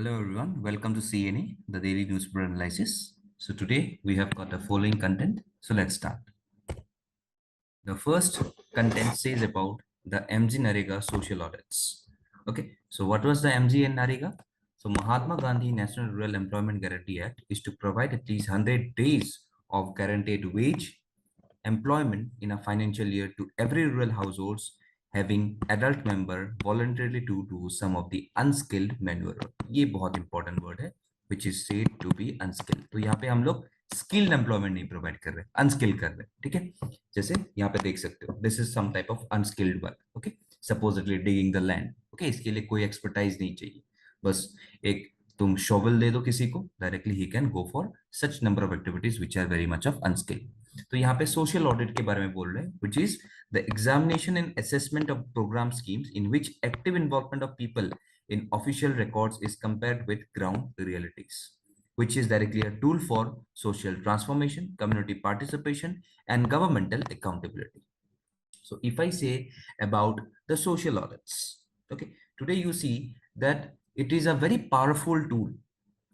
Hello everyone, welcome to CNA, the daily newspaper analysis. So today we have got the following content. So let's start. The first content says about the MGNREGA social audits. Okay, so what was the MGNREGA? So Mahatma Gandhi National Rural Employment Guarantee Act is to provide at least 100 days of guaranteed wage employment in a financial year to every rural households having adult member voluntarily to do some of the unskilled manual work. ये बहुत important word है, which is said to be unskilled. तो यहाँ पे हम लोग skilled employment नहीं provide कर रहे, unskilled कर रहे, ठीक है? जैसे यहाँ पे देख सकते हो, this is some type of unskilled work, okay? Supposedly digging the land, okay? इसके लिए कोई expertise नहीं चाहिए, बस एक तुम shovel दे दो किसी को, directly he can go for such number of activities which are very much of unskilled. तो यहाँ पे सोशल ऑडिट के बारे में बोल रहे हैं, which is the examination and assessment of program schemes in which active involvement of people in official records is compared with ground realities, which is directly a tool for social transformation, community participation, and governmental accountability. So if I say about the social audits, okay, today you see that it is a very powerful tool,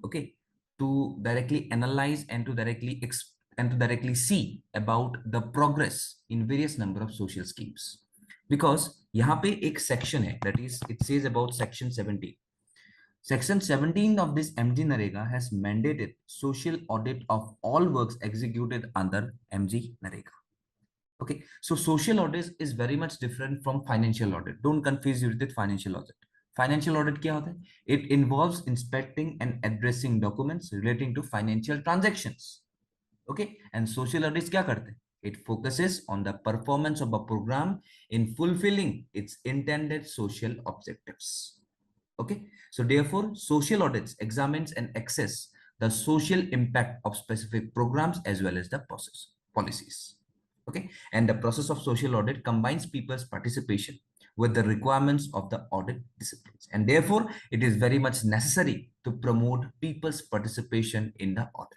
okay, to directly analyze and to directly see about the progress in various number of social schemes. Because यहाँ पे एक section है, that is, it says about section 17. Section 17 of this MGNREGA has mandated social audit of all works executed under MGNREGA. Okay, so social audit is very much different from financial audit. Don't confuse it with financial audit. Financial audit क्या होता है? It involves inspecting and addressing documents relating to financial transactions. Okay, and social audits क्या करते हैं? It focuses on the performance of a program in fulfilling its intended social objectives. Okay, so therefore, social audits examines and assess the social impact of specific programs as well as the policies. Okay, and the process of social audit combines people's participation with the requirements of the audit disciplines, and therefore it is very much necessary to promote people's participation in the audit.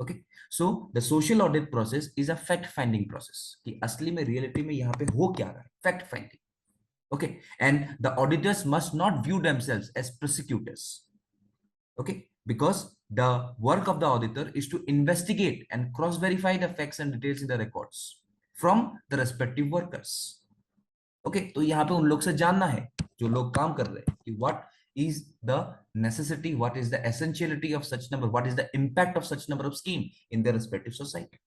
Okay, so the social audit process is a fact finding process कि असली में reality में यहाँ पे हो क्या रहा है, fact finding. Okay, and the auditors must not view themselves as prosecutors. Okay, because the work of the auditor is to investigate and cross-verify the facts and details in the records from the respective workers. Okay, तो यहाँ पे उन लोग से जानना है जो लोग काम कर रहे हैं कि what is the necessity, what is the essentiality of such number, what is the impact of such number of scheme in their respective society.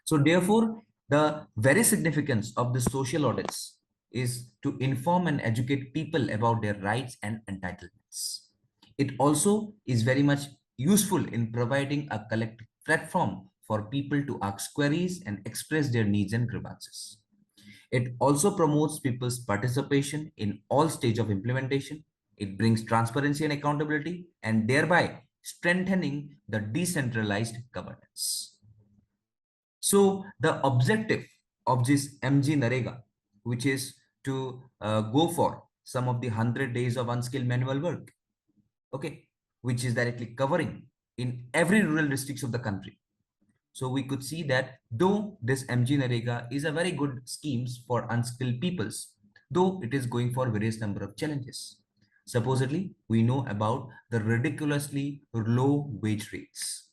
So therefore, the very significance of the social audits is to inform and educate people about their rights and entitlements. It also is very much useful in providing a collective platform for people to ask queries and express their needs and grievances. It also promotes people's participation in all stages of implementation. It brings transparency and accountability, and thereby strengthening the decentralized governance. So the objective of this MGNREGA, which is to go for some of the 100 days of unskilled manual work, okay, which is directly covering in every rural districts of the country. So we could see that though this MGNREGA is a very good schemes for unskilled peoples, though it is going for various number of challenges. Supposedly, we know about the ridiculously low wage rates,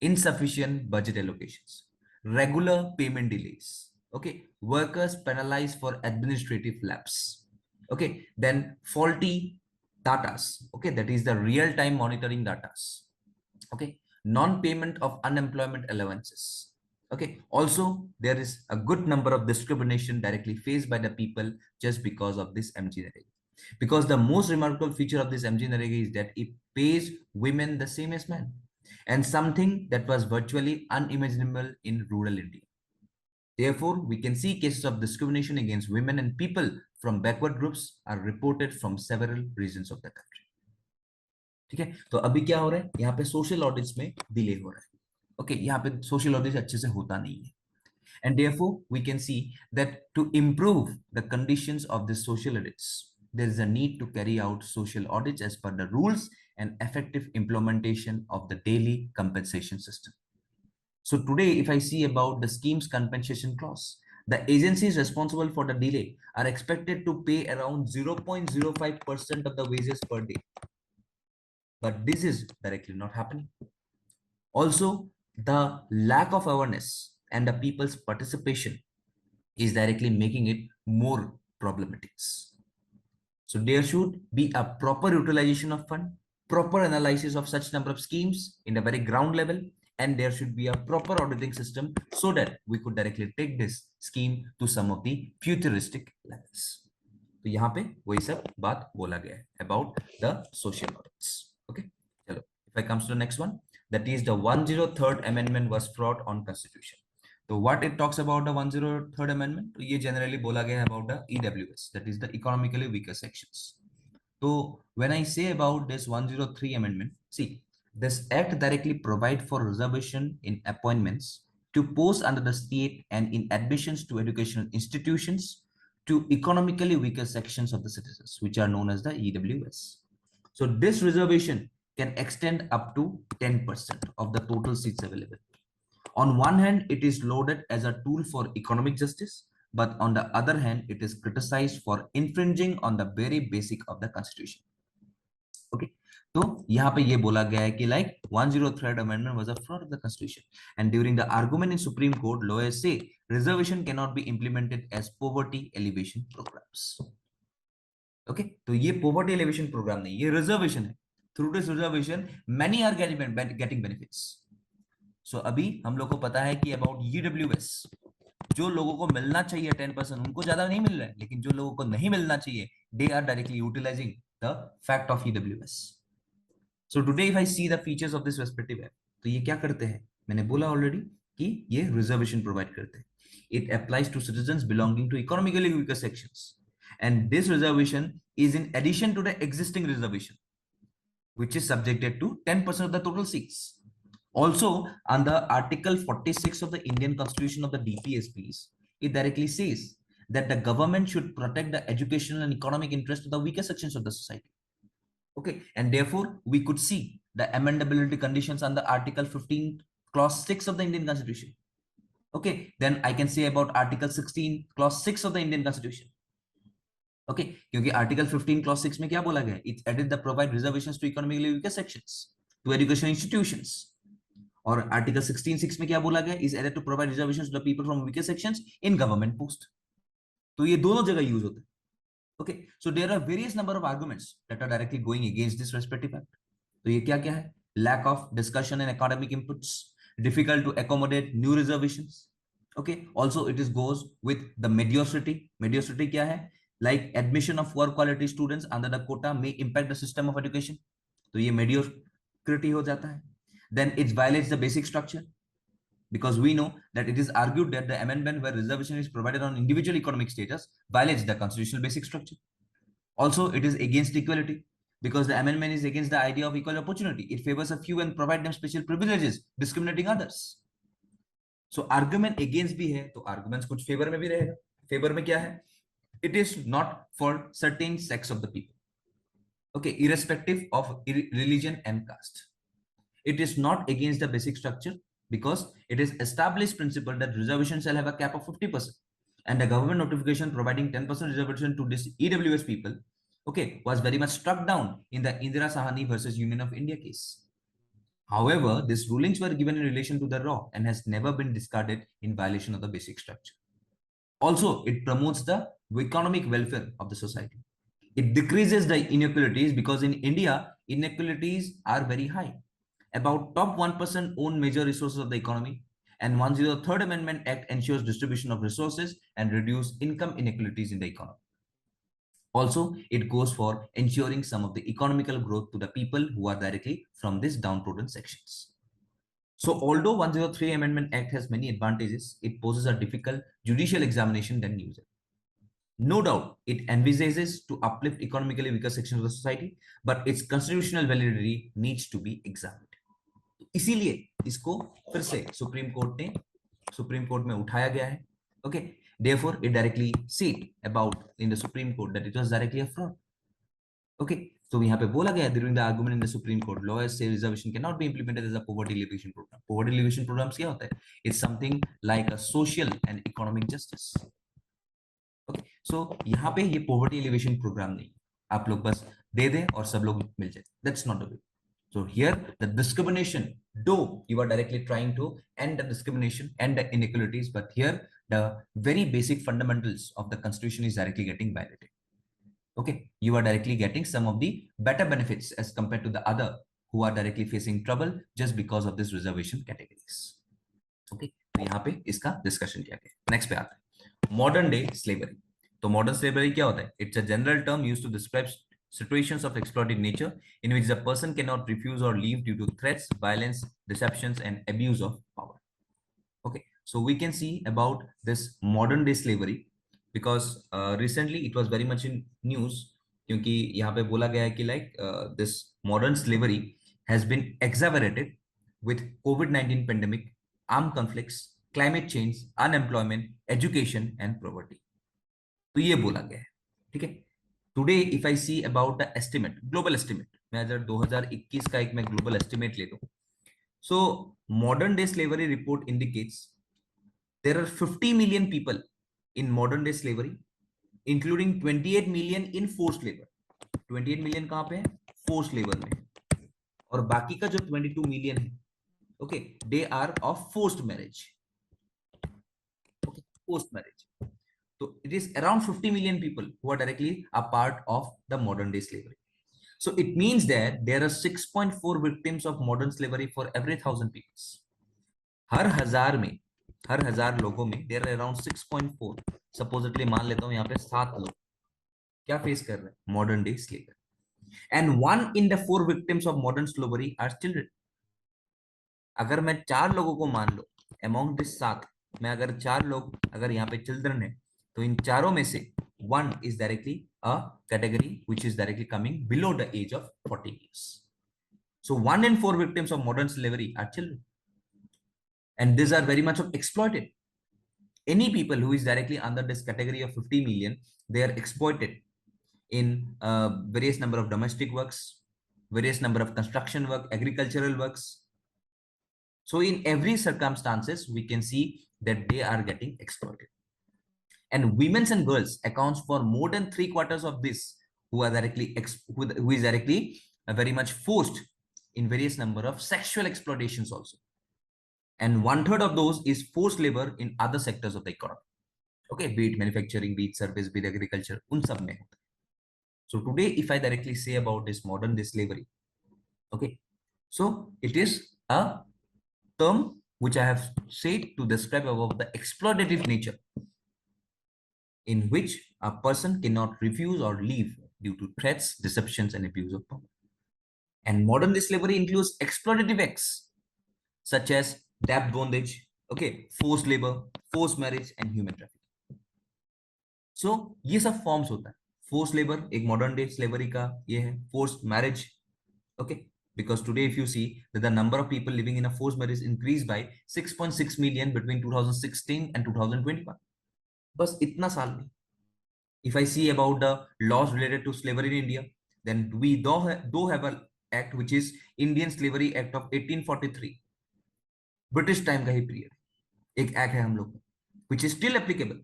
insufficient budget allocations, regular payment delays, okay, workers penalized for administrative lapse, okay, then faulty datas, okay, that is the real-time monitoring datas, okay, non-payment of unemployment allowances, okay. Also, there is a good number of discrimination directly faced by the people just because of this MGNREGA. Because the most remarkable feature of this MGNREGA is that it pays women the same as men, and something that was virtually unimaginable in rural India. Therefore, we can see cases of discrimination against women and people from backward groups are reported from several regions of the country. ठीक है, तो अभी क्या हो रहा है, यहाँ पे सोशल ऑडिट्स में डिले हो रहा है. ओके, यहाँ पे सोशल ऑडिट अच्छे से होता नहीं है, and therefore we can see that to improve the conditions of the social audits, there is a need to carry out social audits as per the rules and effective implementation of the daily compensation system. So today, if I see about the scheme's compensation clause, the agencies responsible for the delay are expected to pay around 0.05% of the wages per day. but this is directly not happening. Also, the lack of awareness and the people's participation is directly making it more problematic. So there should be a proper utilization of fund, proper analysis of such number of schemes in the very ground level, and there should be a proper auditing system so that we could directly take this scheme to some of the futuristic levels. तो यहाँ पे वही सब बात बोला गया है about the social audits. Okay, चलो. If I comes to the next one, that is the 103rd amendment was fraud on constitution. तो what it talks about the 103rd amendment? तो ये generally बोला गया है about the EWS, that is the economically weaker sections. So when I say about this 103 amendment, see, this act directly provide for reservation in appointments to posts under the state and in admissions to educational institutions to economically weaker sections of the citizens, which are known as the EWS. So this reservation can extend up to 10% of the total seats available. On one hand, it is lauded as a tool for economic justice, but on the other hand, it is criticized for infringing on the very basic of the constitution. Okay, तो यहाँ पे ये बोला गया है कि like 103rd amendment was a fraud of the constitution, and during the argument in Supreme Court, lawyers say reservation cannot be implemented as poverty alleviation programs. Okay, तो ये poverty alleviation program नहीं, ये reservation है. Through this reservation, many are getting benefits. So अभी हम लोग को पता है कि about EWS, जो लोगों को मिलना चाहिए 10%, उनको ज्यादा नहीं मिल रहा है, लेकिन जो लोगों को नहीं मिलना चाहिए, they are directly utilizing the fact of EWS. So today if I see the features of this respective app, तो ये क्या करते हैं, मैंने बोला already कि ये reservation provide करते हैं. It applies to citizens belonging to economically weaker sections, and this reservation is in addition to the existing reservation, which is subjected to 10% of the total seats. Also, under Article 46 of the Indian Constitution of the DPSPs, it directly says that the government should protect the educational and economic interest of the weaker sections of the society. Okay, and therefore we could see the amendability conditions under Article 15 clause 6 of the Indian Constitution. Okay, then I can say about Article 16 clause 6 of the Indian Constitution. Okay, क्योंकि Article 15 clause 6 में क्या बोला गया है? It added the provide reservations to economically weaker sections, to educational institutions. और Article 16(6) में क्या बोला गया? Is added to provide reservations to the people from weaker sections in government post. तो ये दोनों जगह यूज होते हैं. Okay, so there are various number of arguments that are directly going against this respective act. तो ये क्या क्या है? Lack of discussion and academic inputs, difficult to accommodate new reservations. Okay, also it is goes with the mediocrity. Mediocrity क्या है? Like admission of poor quality students under the quota may impact the system of education. तो ये mediocrity हो जाता है. Then it violates the basic structure, because we know that it is argued that the amendment where reservation is provided on individual economic status violates the constitutional basic structure. Also, it is against equality, because the amendment is against the idea of equal opportunity. It favors a few and provide them special privileges, discriminating others. So argument against भी है, तो arguments कुछ favor में भी रहेगा. Favor में क्या है? It is not for certain sex of the people. Okay, irrespective of religion and caste. It is not against the basic structure, because it is established principle that reservation shall have a cap of 50%, and the government notification providing 10% reservation to this EWS people, okay, was very much struck down in the Indira Sahani versus Union of India case. However, these rulings were given in relation to the law and has never been discarded in violation of the basic structure. Also, it promotes the economic welfare of the society. It decreases the inequalities, because in India, inequalities are very high. About top 1% own major resources of the economy, and 103rd Amendment Act ensures distribution of resources and reduce income inequalities in the economy. Also, it goes for ensuring some of the economical growth to the people who are directly from these downtrodden sections. So, although 103 Amendment Act has many advantages, it poses a difficult judicial examination than usual. No doubt, it envisages to uplift economically weaker sections of the society, but its constitutional validity needs to be examined. इसीलिए इसको फिर से supreme court में उठाया गया है. Okay, therefore it directly said about in the Supreme Court that it was directly a fraud. Okay, so यहाँ पे बोला गया during the argument in the Supreme Court, lawyers say reservation cannot be implemented as a poverty alleviation program. Poverty alleviation programs क्या होता है? It's something like a social and economic justice. Okay, so यहाँ पे ये poverty alleviation program नहीं, आप लोग बस दे दें और सब लोग मिल जाए. That's not the way. So here the discrimination, though you are directly trying to end the discrimination and the inequalities, but here the very basic fundamentals of the constitution is directly getting violated. Okay, you are directly getting some of the better benefits as compared to the other who are directly facing trouble just because of this reservation categories. Okay, तो यहाँ पे इसका discussion किया गया. Next पे आते हैं modern day slavery. तो मॉडर्न स्लेवरी क्या होता है? It's a general term used to describe situations of exploited nature in which the person cannot refuse or leave due to threats, violence, deceptions, and abuse of power. Okay, so we can see about this modern day slavery because recently it was very much in news क्योंकि यहाँ पे बोला गया है कि like this modern slavery has been exacerbated with COVID-19 pandemic, armed conflicts, climate change, unemployment, education and poverty. तो ये बोला गया है. ठीक है. Today if I see about the estimate, global estimate, मैं अगर 2021 का एक मैं ग्लोबल एस्टिमेट ले लूं, so modern day slavery report indicates there are 50 million people in modern day slavery including 28 million in forced labour. 28 million कहां पे है? फोर्स्ड लेबर में. और बाकी का जो 22 मिलियन है, okay, they are of forced marriage. Okay, forced marriage. So it is around 50 million people who are directly a part of the modern day slavery. So it means that there are 6.4 victims of modern slavery for every 1,000 people. हर हजार लोगों में there are around 6.4. Supposedly मान लेता हूं यहाँ पे 7 लोग क्या फेस कर रहे हैं? Modern day slavery. And 1 in the 4 victims of modern slavery are children. अगर मैं 4 लोगों को मान लो among this 7 में, अगर 4 लोग अगर यहाँ पे चिल्ड्रन है, तो इन चारों में से 1 is directly a category which is directly coming below the age of 40 years. So 1 in 4 victims of modern slavery are children, and these are very much exploited. Any people who is directly under this category of 50 million, they are exploited in various number of domestic works, various number of construction work, agricultural works. So in every circumstances we can see that they are getting exploited. And women and girls accounts for more than 3/4 of this who are directly who is directly very much forced in various number of sexual exploitations also. And 1/3 of those is forced labor in other sectors of the economy. Okay, be it manufacturing, be it service, be it agriculture, un sab mein. So today, if I directly say about this modern day slavery, okay, so it is a term which I have said to describe about the exploitative nature in which a person cannot refuse or leave due to threats, deceptions, and abuse of power. And modern day slavery includes exploitative acts such as debt bondage, okay, forced labor, forced marriage, and human trafficking. So ये सब forms होता है. Forced labor एक modern day slavery का ये है. Forced marriage, okay, because today if you see that the number of people living in a forced marriage increased by 6.6 million between 2016 and 2021. बस इतना साल में. If I see about the laws related to slavery in India, then we do have an act which is Indian Slavery Act of 1843. British time का ही period. एक act है हम लोग which is still applicable,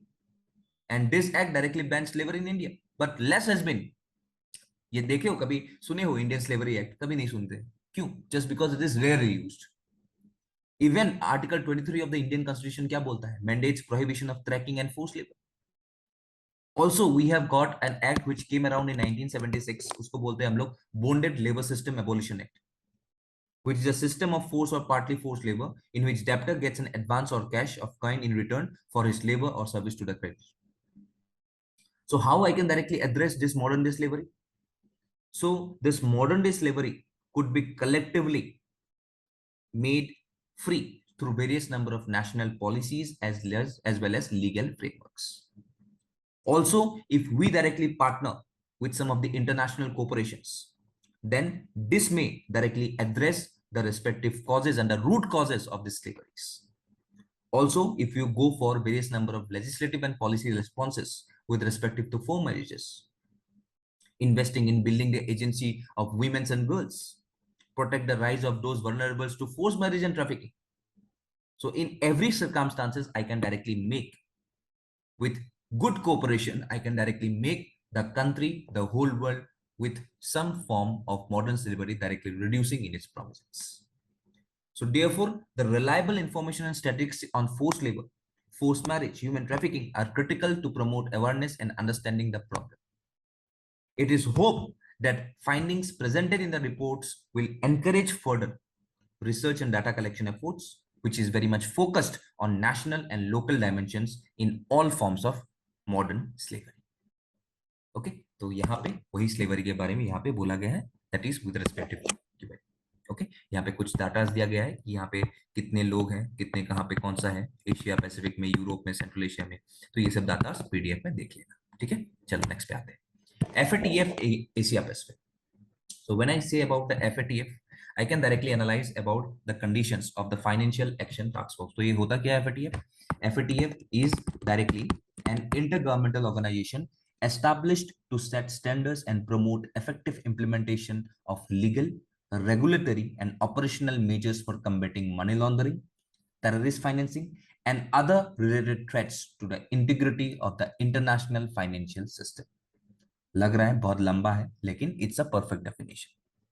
and this act directly bans slavery in India. But less has been. ये देखे हो कभी, सुने हो Indian Slavery Act? कभी नहीं सुनते. क्यों? Just because it is rarely used. Even Article 23 of the Indian Constitution क्या बोलता है? Mandates prohibition of tracking and forced labor. Also, we have got an act which came around in 1976. उसको बोलते हैं हम लोग Bonded Labor System Abolition Act, which is a system of forced or partly forced labor in which debtor gets an advance or cash of kind in return for his labor or service to the creditor. So how I can directly address this modern day slavery? So this modern day slavery could be collectively made free through various number of national policies as well as legal frameworks. Also, if we directly partner with some of the international corporations, then this may directly address the respective causes and the root causes of these slaveries. Also, if you go for various number of legislative and policy responses with respect to forced marriages, investing in building the agency of women and girls, protect the rights of those vulnerable to forced marriage and trafficking. So in every circumstances, I can directly make with good cooperation, I can directly make the country, the whole world with some form of modern slavery directly reducing in its provisions. So therefore, the reliable information and statistics on forced labor, forced marriage, human trafficking are critical to promote awareness and understanding the problem. It is hoped that findings presented in the reports will encourage further research and data collection efforts, which is very much focused on national and local dimensions in all forms of modern slavery. Okay तो यहाँ पे वही slavery के बारे में यहाँ पे बोला गया है, that is with respective. Okay यहाँ पे कुछ डाटा दिया गया है कि यहाँ पे कितने लोग हैं, कितने कहाँ पे कौन सा है, एशिया पैसिफिक में, यूरोप में, सेंट्रल एशिया में, तो ये सब डाटा पीडीएफ में देख लेना। ठीक है, चलो नेक्स्ट पे आते हैं। FATF Asia Pacific. So when I say about the FATF, I can directly analyze about the conditions of the Financial Action Task Force. तो ये होता क्या है FATF? FATF is directly an intergovernmental organization established to set standards and promote effective implementation of legal, regulatory, and operational measures for combating money laundering, terrorist financing, and other related threats to the integrity of the international financial system. लग रहा है बहुत लंबा है, लेकिन it's a perfect definition.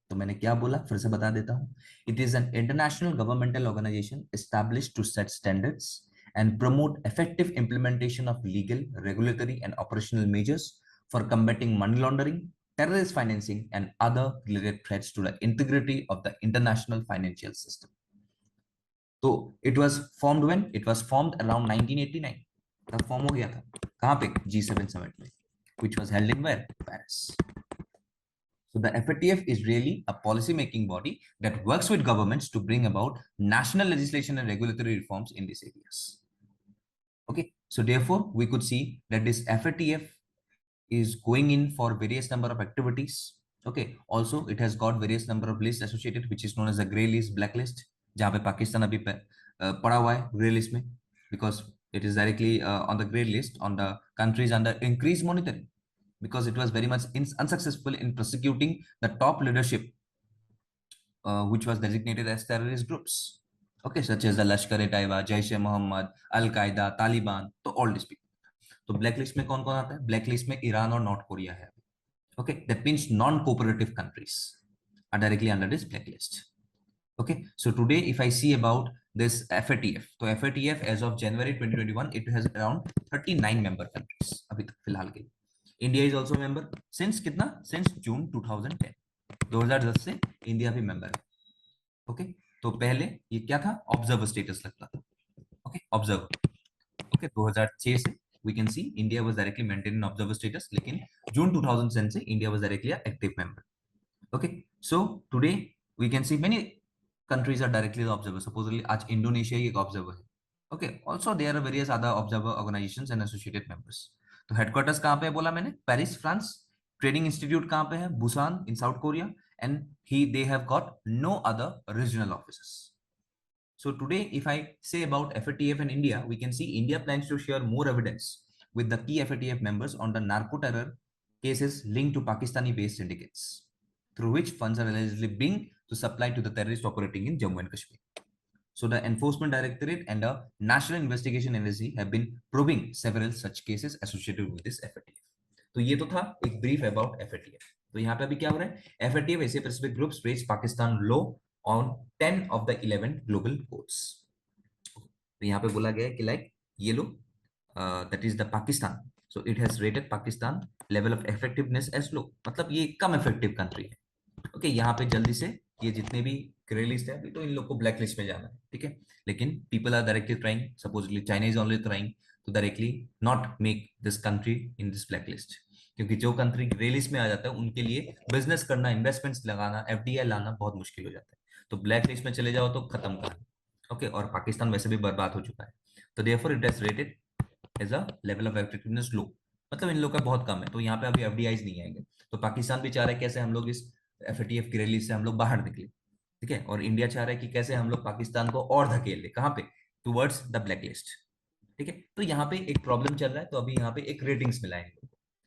तो मैंने क्या बोला, फिर से बता देता हूं। It is an international governmental organisation established to set standards and promote effective implementation of legal, regulatory, and operational measures for combating money laundering, terrorist financing, and other related threats to the integrity of the international financial system. So it was formed when? It was formed around 1989. तब form हो गया था, कहाँ पे? G7 summit में, which was held in where? Paris. So the FATF is really a policy-making body that works with governments to bring about national legislation and regulatory reforms in these areas. Okay, so therefore we could see that this FATF is going in for various number of activities. Okay, also it has got various number of lists associated, which is known as the gray list, black list, जहाँ पे पाकिस्तान अभी पड़ा हुआ है gray list में, because it is directly on the gray list on the countries under increased monitoring, because it was very much unsuccessful in prosecuting the top leadership, which was designated as terrorist groups. Okay, such as the Lashkar-e-Taiba, Jaish-e-Mohammed, Al-Qaeda, Taliban, तो all these people. तो black list में कौन कौन आता है? Black list में Iran और north Korea है। Okay, that means non-cooperative countries are directly under this blacklist. Okay, so today if I see about this FATF, so FATF as of January 2021, it has around 39 member countries अभी तक फिलहाल के लिए। India is also member since कितना? Since June 2010, 2010 से India भी member है। Okay, तो पहले ये क्या था? ऑब्जर्वर स्टेटस लगता था। Okay, observer. ओके, 2006 से we can see India was directly maintained in observer status, लेकिन जून 2010 से India was directly an active member. Okay, so today we can see many countries are directly the observer. Supposedly आज Indonesia एक observer है। Okay, also there are various other observer organizations and associated members. तो headquarters कहाँ पे है बोला मैंने? Paris, France. Training institute कहाँ पे है? Busan in south Korea, and they have got no other regional offices. So today, if I say about FATF in India, we can see India plans to share more evidence with the key FATF members on the narco terror cases linked to Pakistani-based syndicates, through which funds are allegedly being to supply to the terrorists operating in Jammu and Kashmir. So the Enforcement Directorate and the National Investigation Agency have been probing several such cases associated with this FATF. तो ये तो था एक brief about FATF। तो यहाँ पे अभी क्या हो रहा है? FATF Asia Pacific Groups raised Pakistan law on 10 of the 11 global courts. तो यहाँ पे बोला गया है कि लाइक ये लो, that is the Pakistan, so it has rated Pakistan level of effectiveness as low, मतलब ये कम इफेक्टिव कंट्री है। ओके, यहाँ पे जल्दी से ये जितने भी ग्रे लिस्ट है अभी, तो इन लोग को ब्लैक लिस्ट में जाना है। ठीक है, लेकिन people are directly trying, supposedly China is only trying to directly not make this country in this black list, क्योंकि जो कंट्री ग्रे लिस्ट में आ जाता है उनके लिए बिजनेस करना, इन्वेस्टमेंट्स लगाना, FDI लाना बहुत मुश्किल हो जाता है। तो ब्लैक लिस्ट में चले जाओ तो खत्म कहानी। ओके, और पाकिस्तान वैसे भी बर्बाद हो चुका है, तो therefore it has rated as a level of effectiveness low, मतलब इन लोग का बहुत कम है। तो यहाँ पे अभी FDIs नहीं आएंगे, तो पाकिस्तान भी चाह रहा है कैसे हम लोग इस FATF की रैली से हम लोग बाहर निकले। ठीक है, और इंडिया चाह रहा है कि कैसे हम लोग पाकिस्तान को और धकेल दे, कहाँ पे? Towards the black list. ठीक है, तो यहाँ पे एक प्रॉब्लम चल रहा है, तो अभी यहाँ पे एक रेटिंग्स मिला है।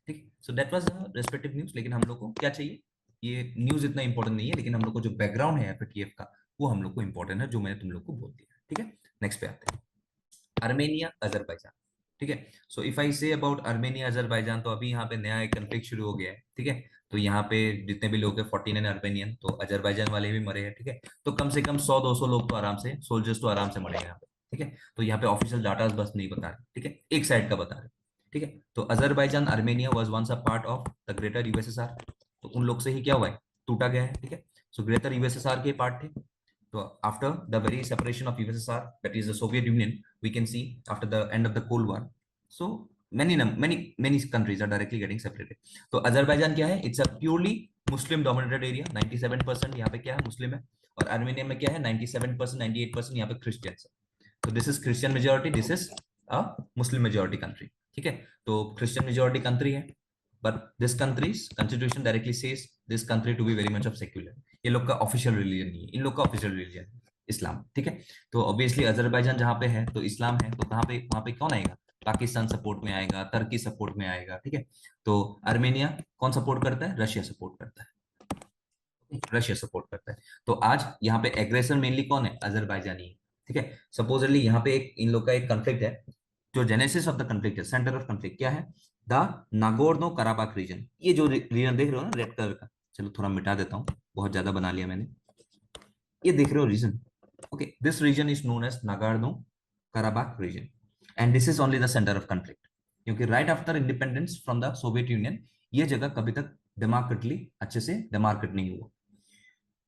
ठीक है, so that was the respective news. लेकिन हम लोग को क्या चाहिए? ये न्यूज इतना इंपॉर्टेंट नहीं है, लेकिन हम लोग को जो बैकग्राउंड है FATF का, वो हम लोग को इंपॉर्टेंट है, जो मैंने तुम लोग को बोल दिया। ठीक है, नेक्स्ट पे आते हैं, आर्मेनिया, अजरबैजान। ठीक है, so if I say about Armenia, Azerbaijan, तो अभी यहाँ पे नया एक कन्फ्लिक्ट शुरू हो गया है। ठीक है, तो यहाँ पे जितने भी लोग हैं 49 अर्मेनियन, तो अजरबैजान वाले भी मरे हैं, ठीक है। तो कम से कम 100-200 लोग तो आराम से, सोल्जर्स तो आराम से मरे हैं यहाँ पे, ठीक है। तो यहाँ पे ऑफिशियल डाटा बस नहीं बता रहे, ठीक है, एक साइड का बता रहे, ठीक है। तो Azerbaijan Armenia was once a part of the greater USSR, तो उन लोग से ही क्या हुआ है, टूटा गया है, ठीक है। सो ग्रेटर यूएसएसआर के पार्ट थे। So after the very separation of USSR, that is the Soviet Union, we can see after the end of the Cold War, so many countries are directly getting separated. तो Azerbaijan क्या है, it's a purely Muslim dominated area, 97% यहाँ पे क्या है, मुस्लिम है। और Armenia में क्या है, 97% 98% यहाँ पे क्रिश्चियंस है। तो this is Christian majority, this is a Muslim majority country, ठीक है। तो क्रिश्चियन मेजोरिटी कंट्री है, but this country's constitution directly says this country to be very much of secular. ये लोग का ऑफिशियल रिलीजन नहीं है, इन लोग का ऑफिशियल रिलीजन इस्लाम, ठीक है। तो ऑब्वियसली अजरबैजान जहाँ पे है तो इस्लाम है, तो कहाँ पे, वहां पे कौन आएगा, पाकिस्तान सपोर्ट में आएगा, तुर्की सपोर्ट में आएगा, ठीक है। तो आर्मेनिया कौन सपोर्ट करता है, रशिया सपोर्ट करता है, रशिया सपोर्ट करता है। तो आज यहाँ पे एग्रेसर मेनली कौन है, अजरबैजानी है, ठीक है। सपोजली यहाँ पे एक इन लोग का एक कंफ्लिक्ट है, जो जेनेसिस ऑफ द कंफ्लिक्ट है, सेंटर ऑफ कंफ्लिक्ट क्या है, द नागोर्नो कराबाख रीजन। ये जो रीजन देख रहे हो ना रेड कलर का, चलो थोड़ा मिटा देता हूँ, बहुत ज्यादा बना लिया मैंने। ये देख रहे हो region, okay, this region is known as Nagorno Karabakh region, and this is only the centre of conflict, क्योंकि right after independence from the Soviet Union ये जगह कभी तक डेमोक्रेटली अच्छे से डेमार्केट नहीं हुआ।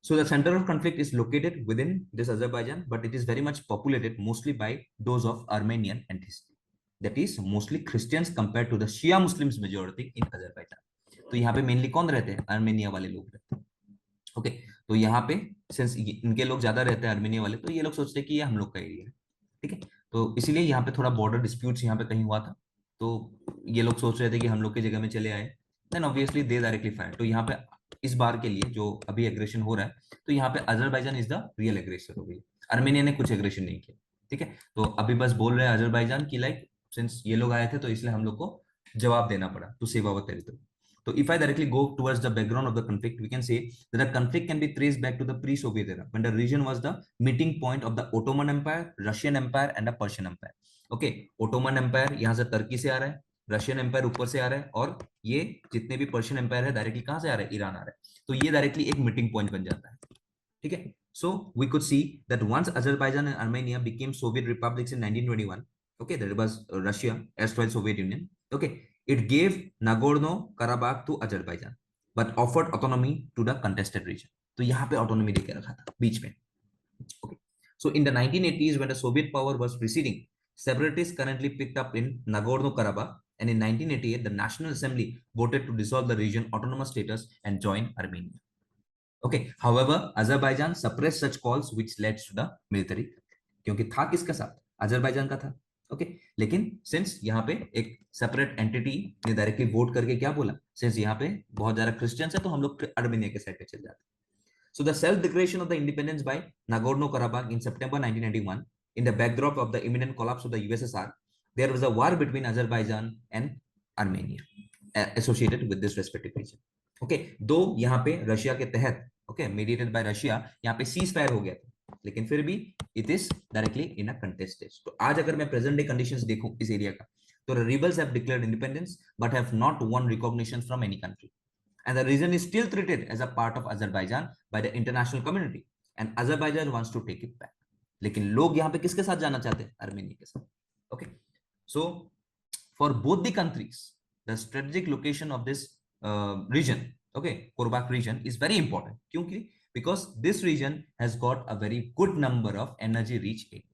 So the center of conflict is located within this Azerbaijan, but it is very much populated mostly by those of Armenian ethnicity. That is mostly Christians compared to the Shia Muslims majority in Azerbaijan. तो यहाँ पे mainly कौन रहते हैं, Armenia वाले लोग रहते हैं, ओके। तो यहाँ पे सिंस इनके लोग ज्यादा रहते हैं आर्मेनिया वाले, तो ये लोग सोचते हैं कि ये हम लोग का एरिया है, ठीक है। तो इसीलिए यहाँ पे थोड़ा बॉर्डर डिस्प्यूट्स यहाँ पे कहीं हुआ था, तो ये लोग सोच रहे थे कि हम लोग की जगह में चले आए, then obviously they directly fire. तो यहाँ पे इस बार के लिए जो अभी एग्रेशन हो रहा है, तो यहाँ पे Azerbaijan is the real aggressor हो गई, आर्मेनिया ने कुछ एग्रेशन नहीं किया, ठीक है। तो अभी बस बोल रहे हैं अजरबैजान की लाइक सिंस ये लोग आए थे तो इसलिए हम लोग को जवाब देना पड़ा to save our territory. So if I directly go towards the background of the conflict, we can say that the conflict can be traced back to the pre-Soviet era, when the region was the meeting point of the Ottoman Empire, Russian Empire, and the Persian Empire. Okay, Ottoman Empire यहाँ से तुर्की से आ रहा है, Russian empire ऊपर से आ रहा है, और ये जितने भी पर्शियन एम्पायर है डायरेक्टली कहाँ से आ रहा है, ईरान आ रहा है। तो ये डायरेक्टली एक मीटिंग पॉइंट बन जाता है, ठीक है। So we could see that once Azerbaijan and Armenia became Soviet republics in 1921, okay, that was Russia, erstwhile Soviet Union, okay, it gave Nagorno-Karabakh to Azerbaijan, but offered autonomy to the contested region. तो यहाँ पे autonomy देके रखा था बीच में, okay. So in the 1980s, when the Soviet power was receding, separatists currently picked up in Nagorno-Karabakh, and in 1988, the National Assembly voted to dissolve the region autonomous status and join Armenia. Okay, however, Azerbaijan suppressed such calls, which led to the military. क्योंकि था किसका साथ, Azerbaijan का था, okay. लेकिन since यहाँ पे एक सेपरेट एंटिटी ने डायरेक्टली वोट करके क्या बोला, सिंस यहाँ पे बहुत ज्यादा क्रिश्चियंस है तो हम लोग आर्मेनिया के साइड पे चल जाते हैं। So the self-declaration of the independence by Nagorno-Karabakh in September 1991, in the backdrop of the imminent collapse of the USSR, there was a war between Azerbaijan and Armenia associated with this respective region. Okay, दो यहाँ पे Russia के तहत, okay, mediated by Russia, यहाँ पे cease fire हो गया था, लेकिन फिर भी it is directly in a contest stage. तो आज अगर मैं प्रेजेंट डे कंडीशंस देखूं इस एरिया का, तो rebels have declared independence but have not won recognition from any country, and the region is still treated as a part of Azerbaijan by the international community, and Azerbaijan wants to take it back. लेकिन लोग यहाँ पे किसके साथ जाना चाहते हैं, Armenia के साथ, okay. So for both the countries, the strategic location of this region, okay, Karabakh region is very important. क्योंकि because this region has got a very good number of energy rich area.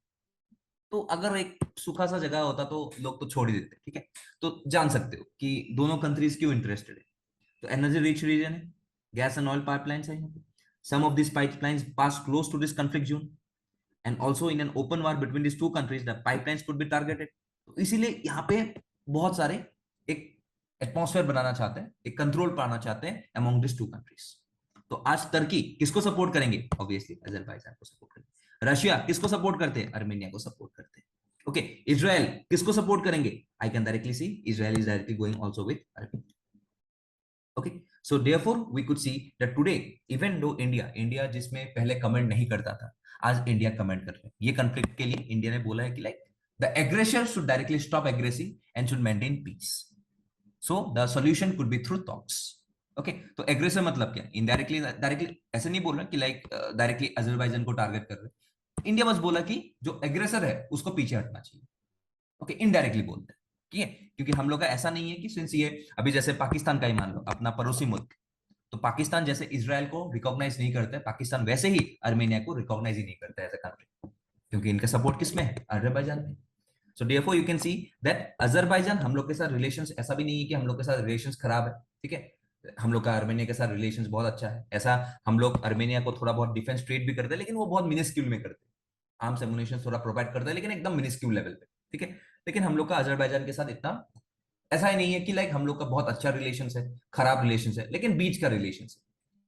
तो अगर एक सूखा सा जगह होता तो लोग तो छोड़ ही देते, ठीक है। तो जान सकते हो कि दोनों कंट्रीज क्यों इंटरेस्टेड है। तो एनर्जी रिच रीजन है, गैस एंड ऑयल पाइपलाइंस है यहाँ पे, some of this pipelines pass close to this conflict zone, and also in an open war between this two countries the pipelines could be targeted. तो इसीलिए यहाँ पे बहुत सारे एक एटमॉस्फेयर बनाना चाहते हैं, एक कंट्रोल पाना चाहते हैं अमंग दिस टू कंट्रीज। तो आज तुर्की किसको सपोर्ट करेंगे, ऑब्वियसली अजरबैजान को सपोर्ट करेंगे। रशिया किसको सपोर्ट करते हैं, आर्मेनिया को सपोर्ट करते हैं, ओके। इजराइल किसको सपोर्ट करेंगे, I can directly see Israel is directly going also with Armenia, okay. So therefore we could see that today even though India जिसमें पहले कमेंट नहीं करता था, आज इंडिया कमेंट कर रहे हैं। ये कॉन्फ्लिक्ट के लिए इंडिया ने बोला है कि like the aggressor should directly stop aggressing and should maintain peace, so the solution could be through talks, okay तो एग्रेसर मतलब क्या, इनडायरेक्टली डायरेक्टली ऐसे नहीं बोल रहा कि लाइक डायरेक्टली अजरबैजान को टारगेट कर रहे, इंडिया बस बोला कि जो एग्रेसर है उसको पीछे हटना चाहिए। ओके इनडायरेक्टली बोलते हैं, ठीक है, क्योंकि हम लोग का ऐसा नहीं है कि सिंस ये अभी जैसे पाकिस्तान का ही मान लो अपना पड़ोसी मुल्क, तो पाकिस्तान जैसे इसराइल को रिकॉग्नाइज नहीं करता है, पाकिस्तान वैसे ही अर्मेनिया को रिकॉग्नाइज ही नहीं करता है एज अ कंट्री, क्योंकि इनका सपोर्ट किसमें है, अजरबैजान में। So therefore you can see that Azerbaijan हम लोग के साथ रिलेशंस, ऐसा भी नहीं है कि हम लोग के साथ रिलेशंस खराब है, ठीक है, हम लोग का अर्मेनिया के साथ रिलेशंस बहुत अच्छा है, ऐसा हम लोग अर्मेनिया को थोड़ा बहुत डिफेंस ट्रेड भी करते हैं, लेकिन वो बहुत मिनिस्क्यूल में करते हैं, आर्म्स एमुनिशन थोड़ा प्रोवाइड करता है लेकिन एकदम मिनिस्क्यूल लेवल पे, ठीक है। लेकिन हम लोग का अजरबैजान के साथ इतना ऐसा ही नहीं है कि लाइक हम लोग का बहुत अच्छा रिलेशन है, खराब रिलेशन है, लेकिन बीच का रिलेशन है।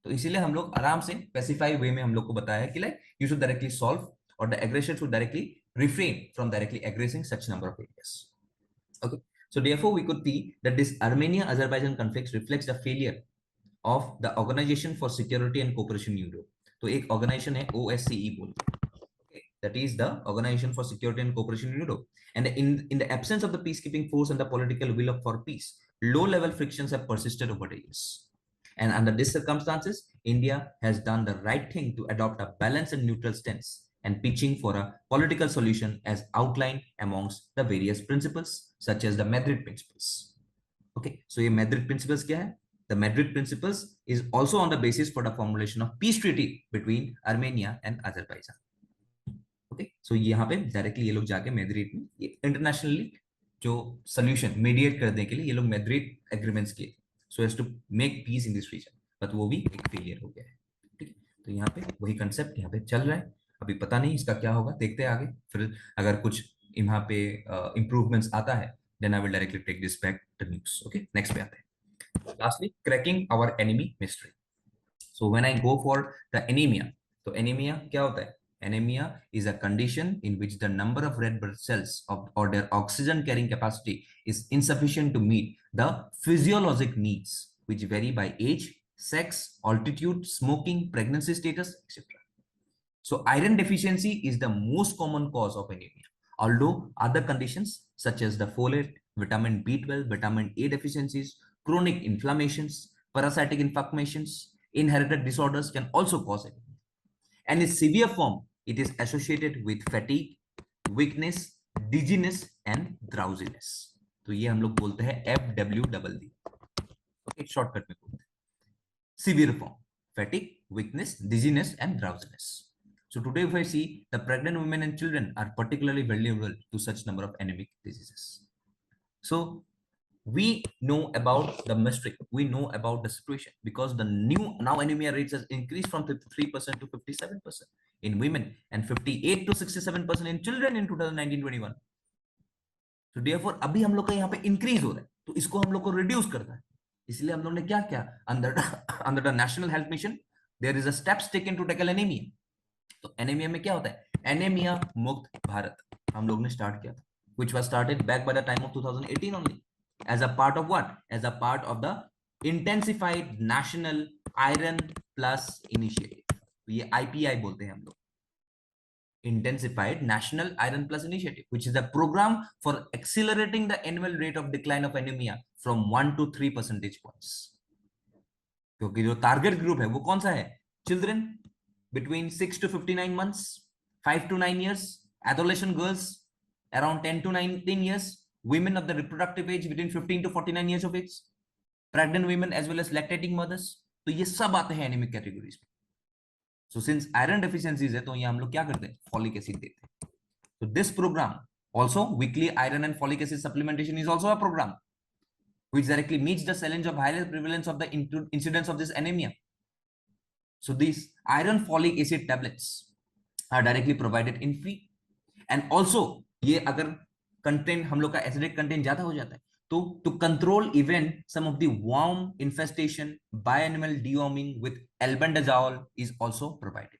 तो इसीलिए हम लोग आराम से स्पेसिफाई वे में हम लोग को बताया है कि like you should directly solve और the aggressor should directly refrain from directly aggressing such number of areas. Okay, so therefore we could see that this Armenia-Azerbaijan conflict reflects the failure of the Organization for Security and Cooperation in Europe. तो एक organisation है OSCE बोलते हैं, okay, that is the Organization for Security and Cooperation in Europe. And in the absence of the peacekeeping force and the political will for peace, low-level frictions have persisted over the years. And under these circumstances, India has done the right thing to adopt a balanced and neutral stance and pitching for a political solution as outlined amongst the various principles, such as the Madrid principles. Okay, so ये Madrid principles क्या है? The Madrid principles is also on the basis for the formulation of peace treaty between Armenia and Azerbaijan. Okay, so यहाँ पे directly ये लोग जाके Madrid में ये इंटरनेशनली जो सोल्यूशन मीडिएट करने के लिए ये लोग मैड्रिड एग्रीमेंट्स किए, so as to make peace in this region, but वो भी एक फेलियर हो गया है, ठीक है। तो यहाँ पे वही कंसेप्ट यहाँ पे चल रहा है, अभी पता नहीं इसका क्या होगा, देखते हैं आगे, फिर अगर कुछ यहाँ पे इंप्रूवमेंट्स आता है then I will directly take this back the news. Okay next पे आते हैं, lastly cracking our enemy mystery. So when I go for the anemia, तो anemia क्या होता है? Anemia is a condition in which the number of red blood cells or their oxygen carrying capacity is insufficient to meet the physiologic needs, which vary by age, sex, altitude, smoking, pregnancy status, etc. So iron deficiency is the most common cause of anemia, although other conditions such as the folate, vitamin B12, vitamin A deficiencies, chronic inflammations, parasitic infections, inherited disorders can also cause it. And in severe form, it is associated with fatigue, weakness, dizziness and drowsiness. तो ये हम लोग बोलते हैं FWDD. Okay shortcut में बोलते हैं severe form, fatigue, weakness, dizziness and drowsiness. So today if I see the pregnant women and children are particularly vulnerable to such number of anemic diseases. So we know about the mystery, we know about the situation because the new now anemia rates has increased from 53% to 57% in women and 58 to 67% in children in 2019-21. तो therefore अभी हम लोग का यहाँ पे increase हो रहा है, तो इसको हम लोग को रिड्यूस करना है, इसलिए हम लोग ने क्या किया, under the National Health Mission there is a steps taken to tackle anaemia. तो एनीमिया में क्या होता है, एनीमिया मुक्त भारत हम लोग ने स्टार्ट किया था, which was started back by the time of 2018 only, as a part of what, as a part of the intensified national iron plus initiative, तो ये IPI बोलते हैं हम लोग, intensified national iron plus initiative, which is a program for accelerating the annual rate of decline of anemia from 1 to 3 percentage points. क्योंकि जो target group है वो कौन सा है, children between 6 to 59 months, 5 to 9 years, adolescent girls around 10 to 19 years, women of the reproductive age between 15 to 49 years of age, pregnant women as well as lactating mothers, तो ये सब आते हैं एनीमिक कैटेगरीज में। सो सिंस आयरन डेफिशिएंसीज है तो ये हम लोग क्या करते हैं, फॉलिक एसिड देते हैं। तो this programme also weekly iron and folic acid supplementation is also a program which directly meets the challenge of higher prevalence of the incidence of this anemia. So these iron folic acid tablets are directly provided in free, and also ये अगर content हम लोग का acidic content ज्यादा हो जाता है तो to control even some of the worm infestation biannual deworming with albendazole is also provided.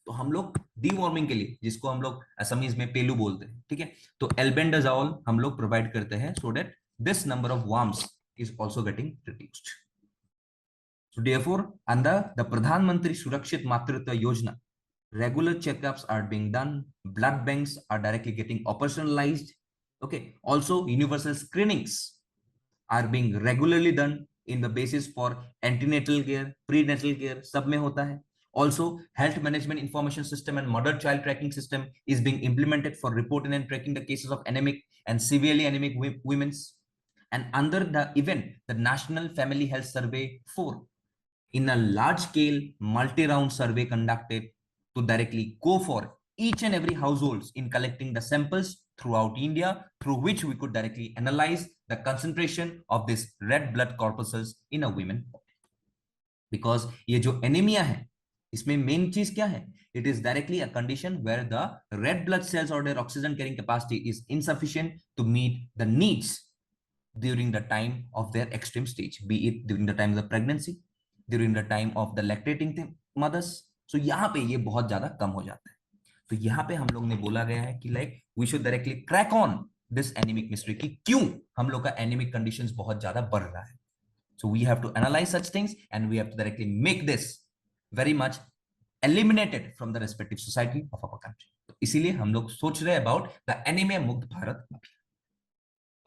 तो हम लोग डीवॉर्मिंग के लिए, जिसको हम लोग असमीज में पेलू बोलते हैं, ठीक है, तो एल्बेंडाजोल हम लोग प्रोवाइड करते हैं so that this number of worms is also getting reduced. So therefore under the Pradhan Mantri Surakshit Matritva Yojana, regular checkups are being done, blood banks are directly getting operationalized, okay, also universal screenings are being regularly done in the basis for antenatal care, prenatal care, सब में होता है. Also, health management information system and mother child tracking system is being implemented for reporting and tracking the cases of anemic and severely anemic women. And under the event, the National Family Health Survey 4, in a large scale multi-round survey conducted to directly go for each and every households in collecting the samples throughout India, through which we could directly analyze the concentration of this red blood corpuscles in a women. Because ये जो anemia है, इसमें main चीज क्या है? It is directly a condition where the red blood cells or their oxygen carrying capacity is insufficient to meet the needs during the time of their extreme stage, be it during the time of the pregnancy, during the time of the lactating mothers. So यहाँ पे ये बहुत ज्यादा कम हो जाता है. तो यहाँ पे हम लोग ने बोला गया है कि like we should directly crack on this anaemic mystery कि क्यों हम लोग का एनीमिक कंडीशंस बहुत ज्यादा बढ़ रहा है. So we have to analyze such things and we have to directly make this very much eliminated from the respective society of our country. तो इसीलिए हम लोग सोच रहे हैं about the anemia मुक्त भारत अभियान.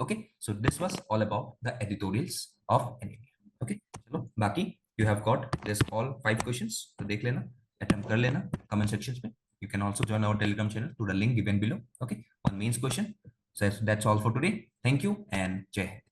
Okay, so this was all about the editorials of anemia. Okay, चलो बाकी you have got this all 5 questions, तो देख लेना, attempt कर लेना comment sections में. You can also join our Telegram channel to the link given below. Okay, on mains question. So that's all for today. Thank you and Jai Hind.